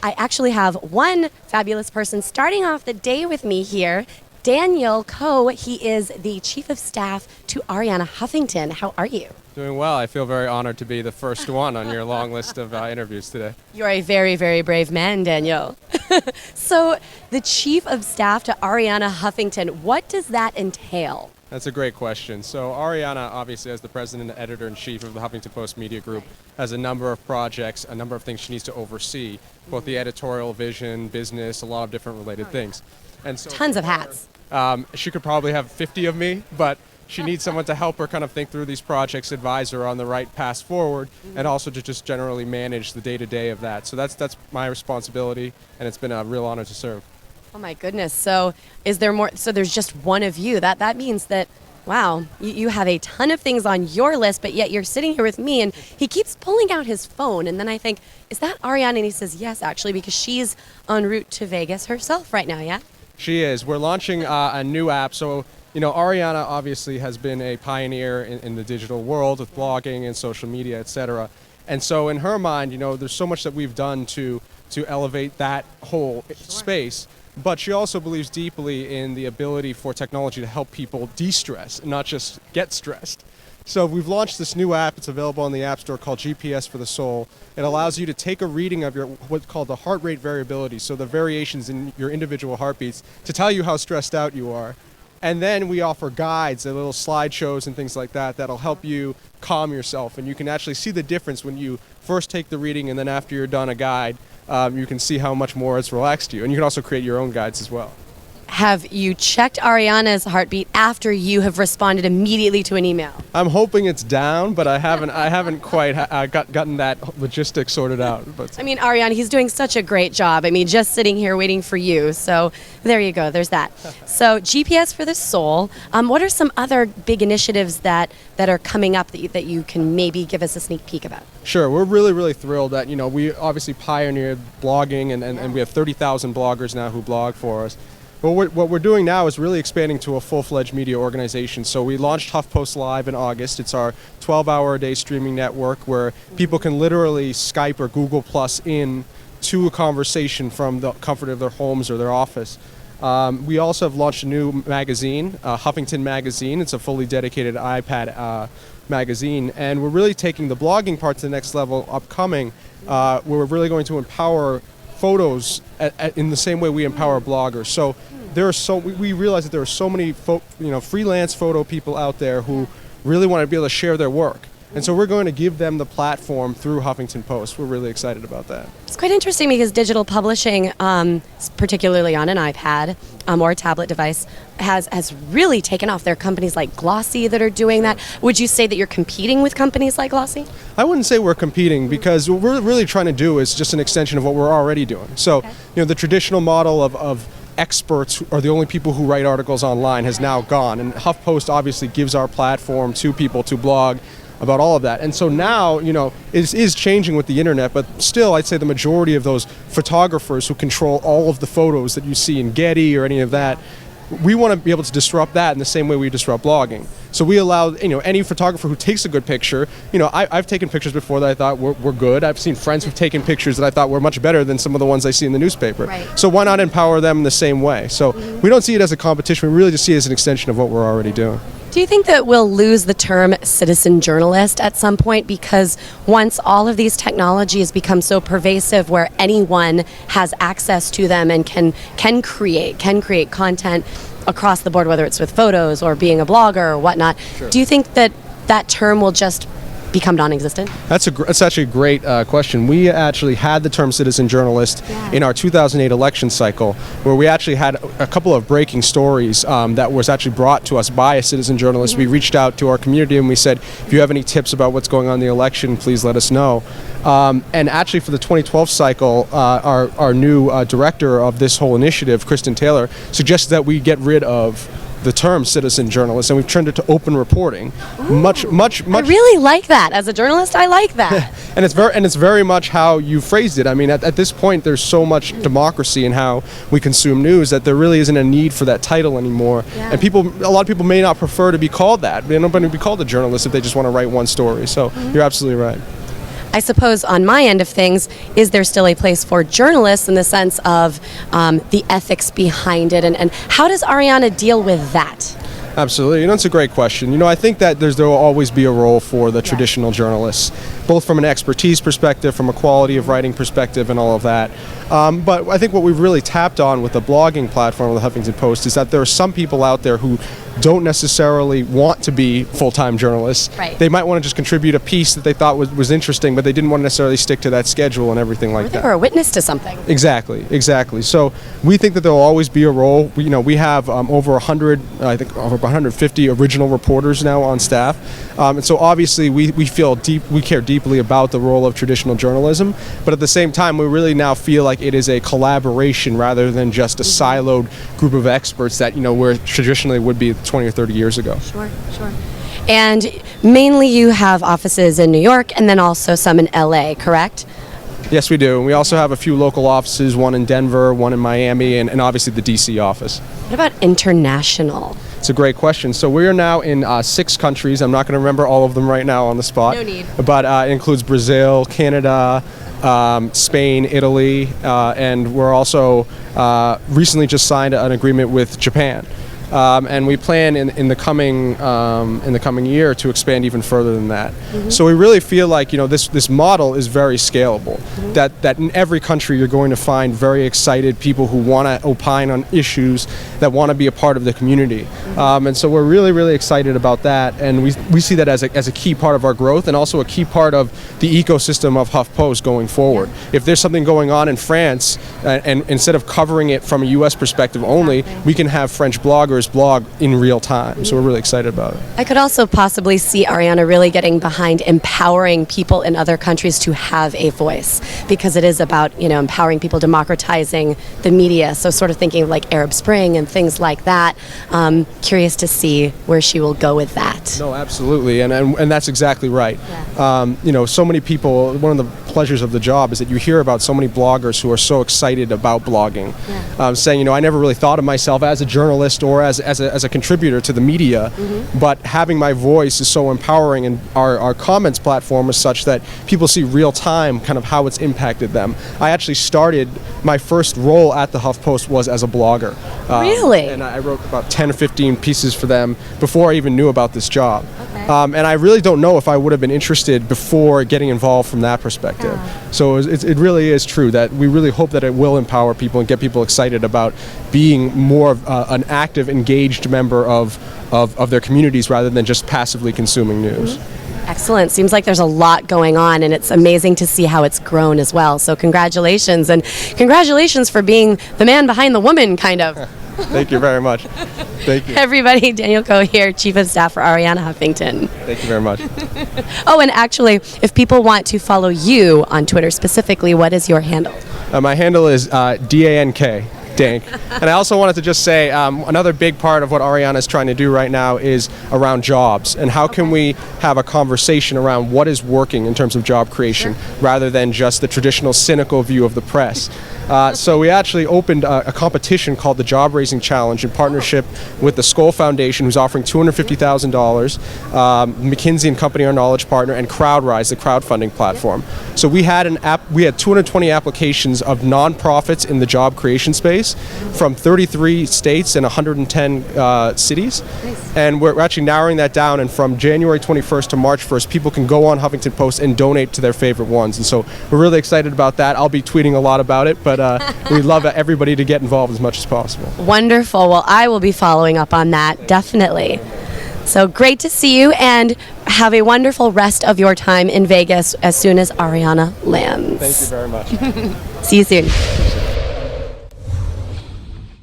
I actually have one fabulous person starting off the day with me here. Daniel Coe, he is the Chief of Staff to Arianna Huffington. How are you? Doing well. I feel very honored to be the first one on your long list of interviews today. You're a very, very brave man, Daniel. So, the Chief of Staff to Arianna Huffington, what does that entail? That's a great question. So Arianna, obviously, as the president and editor-in-chief of the Huffington Post Media Group, has a number of projects, a number of things she needs to oversee, both the editorial vision, business, a lot of different related things. And so Tons of hats. She could probably have 50 of me, but she needs someone to help her kind of think through these projects, advise her on the right path forward, and also to just generally manage the day-to-day of that. So that's my responsibility, and it's been a real honor to serve. Oh my goodness. So is there more? So there's just one of you. That means that, wow, you have a ton of things on your list, but yet you're sitting here with me, and he keeps pulling out his phone. And then I think, is that Arianna? And he says, yes, actually, because she's en route to Vegas herself right now, yeah? She is. We're launching a new app. So, Arianna obviously has been a pioneer in the digital world with blogging and social media, et cetera. And so in her mind, there's so much that we've done to elevate that whole space. But she also believes deeply in the ability for technology to help people de-stress and not just get stressed. So we've launched this new app. It's available on the App Store called GPS for the Soul. It allows you to take a reading of what's called the heart rate variability, so the variations in your individual heartbeats, to tell you how stressed out you are. And then we offer guides and little slideshows and things like that that'll help you calm yourself. And you can actually see the difference when you first take the reading and then after you're done a guide. You can see how much more it's relaxed you. And you can also create your own guides as well. Have you checked Arianna's heartbeat after you have responded immediately to an email? I'm hoping it's down, but I haven't quite gotten that logistics sorted out. But I mean, Arianna, he's doing such a great job. I mean, just sitting here waiting for you. So there you go. There's that. So GPS for the Soul. What are some other big initiatives that are coming up that you can maybe give us a sneak peek about? Sure. We're really, really thrilled that, we obviously pioneered blogging and we have 30,000 bloggers now who blog for us. But what we're doing now is really expanding to a full-fledged media organization. So we launched HuffPost Live in August. It's our 12-hour-a-day streaming network where people can literally Skype or Google Plus in to a conversation from the comfort of their homes or their office. We also have launched a new magazine, Huffington Magazine. It's a fully dedicated iPad magazine. And we're really taking the blogging part to the next level upcoming, where we're really going to empower photos in the same way we empower bloggers. So we realize that there are so many freelance photo people out there who really want to be able to share their work. And so we're going to give them the platform through Huffington Post. We're really excited about that. It's quite interesting because digital publishing, particularly on an iPad or a tablet device, has really taken off. There are companies like Glossy that are doing that. Would you say that you're competing with companies like Glossy? I wouldn't say we're competing because what we're really trying to do is just an extension of what we're already doing. So, the traditional model of experts are the only people who write articles online has now gone. And HuffPost obviously gives our platform to people to blog about all of that. And so now, it is changing with the internet, but still I'd say the majority of those photographers who control all of the photos that you see in Getty or any of that, we want to be able to disrupt that in the same way we disrupt blogging. So we allow, any photographer who takes a good picture, I've taken pictures before that I thought were good. I've seen friends who've taken pictures that I thought were much better than some of the ones I see in the newspaper. Right. So why not empower them in the same way? So we don't see it as a competition, we really just see it as an extension of what we're already doing. Do you think that we'll lose the term citizen journalist at some point because once all of these technologies become so pervasive where anyone has access to them and can create content across the board, whether it's with photos or being a blogger or whatnot, Sure. Do you think that term will just become non-existent? That's actually a great question. We actually had the term citizen journalist in our 2008 election cycle, where we actually had a couple of breaking stories that was actually brought to us by a citizen journalist. We reached out to our community and we said, if you have any tips about what's going on in the election, please let us know. And actually for the 2012 cycle, our new director of this whole initiative, Kristen Taylor, suggested that we get rid of the term citizen journalist, and we've turned it to open reporting. Ooh, much. I really like that. As a journalist, I like that. and it's very much how you phrased it. I mean, at this point, there's so much democracy in how we consume news that there really isn't a need for that title anymore. Yeah. And a lot of people may not prefer to be called that. They don't want to be called a journalist if they just want to write one story. So you're absolutely right. I suppose on my end of things, is there still a place for journalists in the sense of the ethics behind it, and how does Ariana deal with that? Absolutely. It's a great question. I think that there will always be a role for the traditional journalists, both from an expertise perspective, from a quality of writing perspective, and all of that. But I think what we've really tapped on with the blogging platform of the Huffington Post is that there are some people out there who don't necessarily want to be full-time journalists. Right. They might want to just contribute a piece that they thought was interesting, but they didn't want to necessarily stick to that schedule and everything like that. Or a witness to something. Exactly. So we think that there will always be a role. We have over 100, I think over 150 original reporters now on staff. And so obviously we care deeply about the role of traditional journalism, but at the same time we really now feel like it is a collaboration rather than just a siloed group of experts that where traditionally would be 20 or 30 years ago. Sure. And mainly you have offices in New York and then also some in LA, correct? Yes, we do. And we also have a few local offices, one in Denver, one in Miami, and obviously the DC office. What about international? It's a great question. So we are now in 6 countries. I'm not going to remember all of them right now on the spot. No need. But it includes Brazil, Canada, Spain, Italy, and we're also recently just signed an agreement with Japan. And we plan in the coming year to expand even further than that. Mm-hmm. So we really feel like this model is very scalable. Mm-hmm. That in every country you're going to find very excited people who want to opine on issues, that want to be a part of the community. Mm-hmm. And so we're really excited about that, and we see that as a key part of our growth and also a key part of the ecosystem of HuffPost going forward. Yeah. If there's something going on in France, and instead of covering it from a U.S. perspective only, we can have French bloggers blog in real time. So we're really excited about it. I could also possibly see Ariana really getting behind empowering people in other countries to have a voice, because it is about empowering people, democratizing the media. So sort of thinking of like Arab Spring and things like that. Curious to see where she will go with that. No, absolutely, and that's exactly right. Yeah. So many people. One of the pleasures of the job is that you hear about so many bloggers who are so excited about blogging, saying, I never really thought of myself as a journalist or as a contributor to the media, but having my voice is so empowering, and our comments platform is such that people see real time kind of how it's impacted them. I actually started, my first role at the HuffPost was as a blogger. Really? And I wrote about 10 or 15 pieces for them before I even knew about this job. Okay. And I really don't know if I would have been interested before getting involved from that perspective. So it really is true that we really hope that it will empower people and get people excited about being more of an active, engaged member of their communities rather than just passively consuming news. Excellent. Seems like there's a lot going on, and it's amazing to see how it's grown as well. So congratulations, and congratulations for being the man behind the woman, kind of. Thank you very much. Thank you. Everybody, Daniel Coe here, Chief of Staff for Ariana Huffington. Thank you very much. Oh, and actually, if people want to follow you on Twitter specifically, what is your handle? My handle is DANK. Dank. And I also wanted to just say another big part of what Ariana is trying to do right now is around jobs, and how can we have a conversation around what is working in terms of job creation rather than just the traditional cynical view of the press. So we actually opened a competition called the Job Raising Challenge in partnership with the Skoll Foundation, who's offering $250,000, McKinsey and Company, our knowledge partner, and CrowdRise, the crowdfunding platform. So we had 220 applications of nonprofits in the job creation space from 33 states and 110 cities. Nice. And we're actually narrowing that down, and from January 21st to March 1st, people can go on Huffington Post and donate to their favorite ones. And so we're really excited about that. I'll be tweeting a lot about it, but we'd love everybody to get involved as much as possible. Wonderful. Well, I will be following up on that, definitely. So great to see you, and have a wonderful rest of your time in Vegas as soon as Ariana lands. Thank you very much. See you soon.